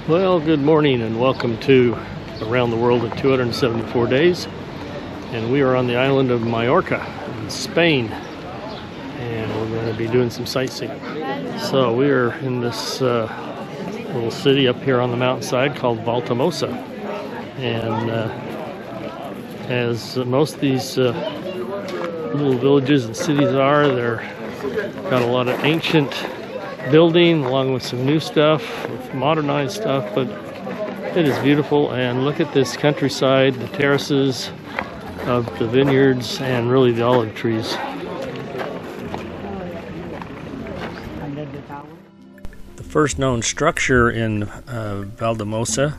Well, good morning and welcome to Around the World in 274 Days. And we are on the island of Mallorca in Spain. And we're going to be doing some sightseeing. So we are in this little city up here on the mountainside called Valldemossa. And as most of these little villages and cities are, they're got a lot of ancient building along with some new stuff, with modernized stuff, but it is beautiful. And look at this countryside, the terraces of the vineyards and really the olive trees. The first known structure in Valldemossa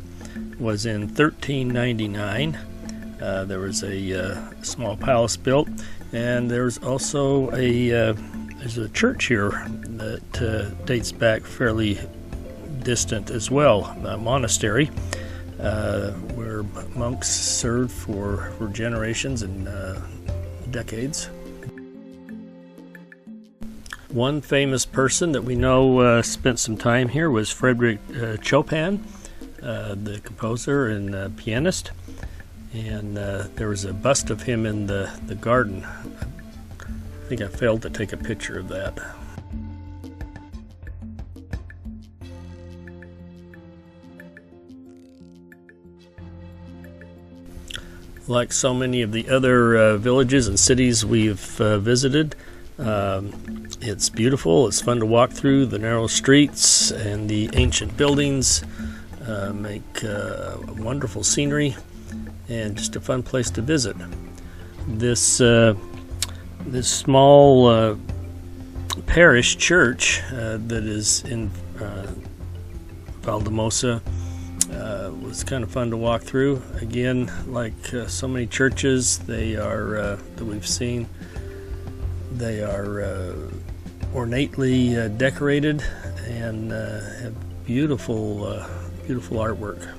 was in 1399. There was a small palace built, and there's also there's a church here that dates back fairly distant as well, a monastery where monks served for generations and decades. One famous person that we know spent some time here was Frederick Chopin, the composer and pianist, and there was a bust of him in the garden. I think I failed to take a picture of that. Like so many of the other villages and cities we've visited, it's beautiful. It's fun to walk through the narrow streets, and the ancient buildings make wonderful scenery and just a fun place to visit. This small parish church that is in Valldemossa was kind of fun to walk through. Again, like so many churches, they are that we've seen, they are ornately decorated and have beautiful artwork.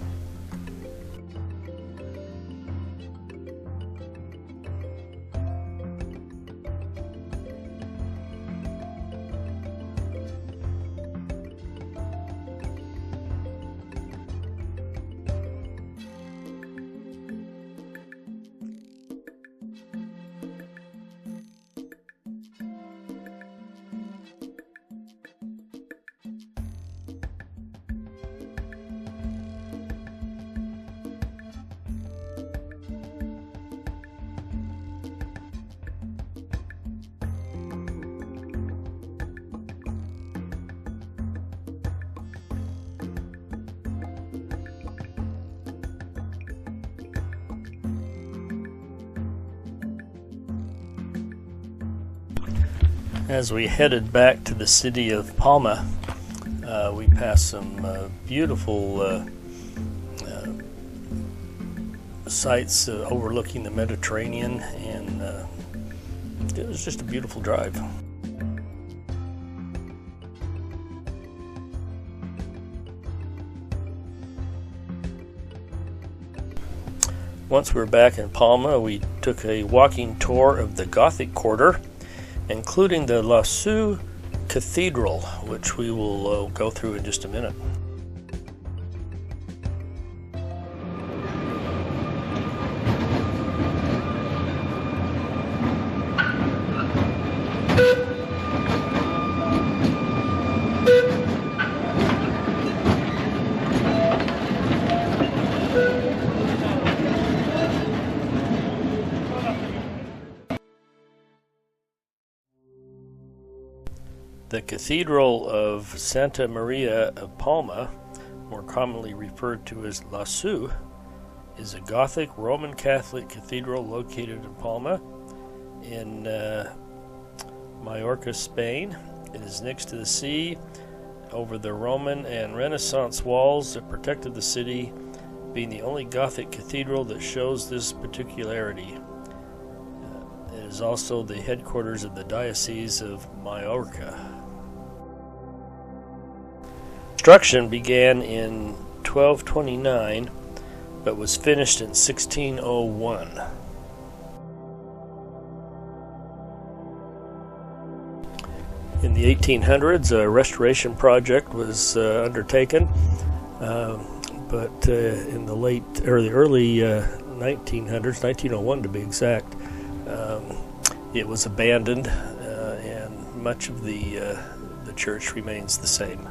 As we headed back to the city of Palma, we passed some beautiful sights overlooking the Mediterranean, and it was just a beautiful drive. Once we were back in Palma, we took a walking tour of the Gothic quarter, including the Lassu Cathedral, which we will go through in just a minute. The Cathedral of Santa Maria of Palma, more commonly referred to as Lassu, is a Gothic Roman Catholic cathedral located in Palma in Mallorca, Spain. It is next to the sea, over the Roman and Renaissance walls that protected the city, being the only Gothic cathedral that shows this particularity. It is also the headquarters of the Diocese of Mallorca. Construction began in 1229, but was finished in 1601. In the 1800s, a restoration project was undertaken But in the early 1900s, 1901 to be exact, it was abandoned, and much of the church remains the same.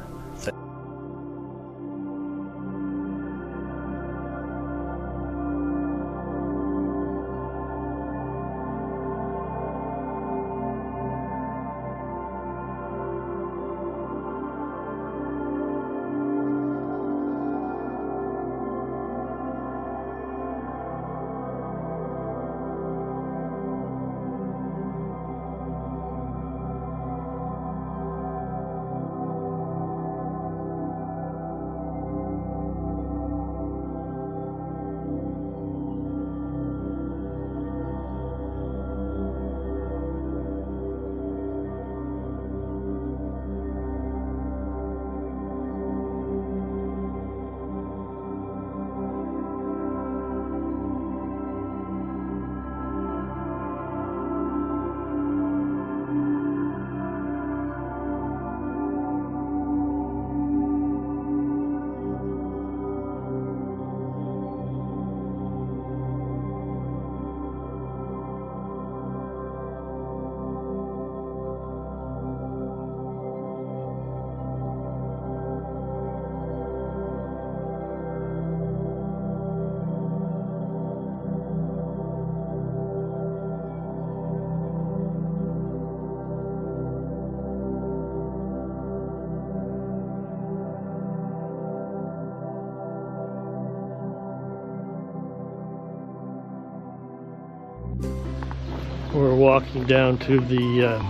We're walking down to the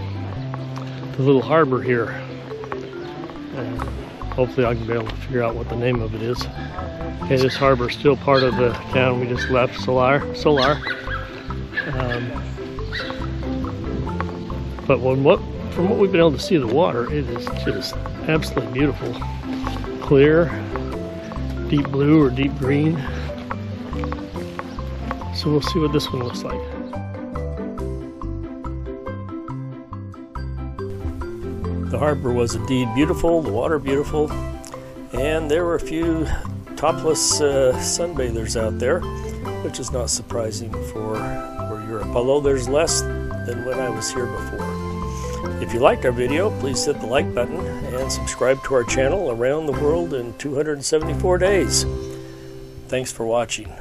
little harbor here, and hopefully I can be able to figure out what the name of it is. Okay, this harbor is still part of the town we just left, Solar. But from what we've been able to see of the water, it is just absolutely beautiful. Clear, deep blue or deep green. So we'll see what this one looks like. The harbor was indeed beautiful, the water beautiful, and there were a few topless sunbathers out there, which is not surprising for Europe, although there's less than when I was here before. If you liked our video, please hit the like button and subscribe to our channel Around the World in 274 Days. Thanks for watching.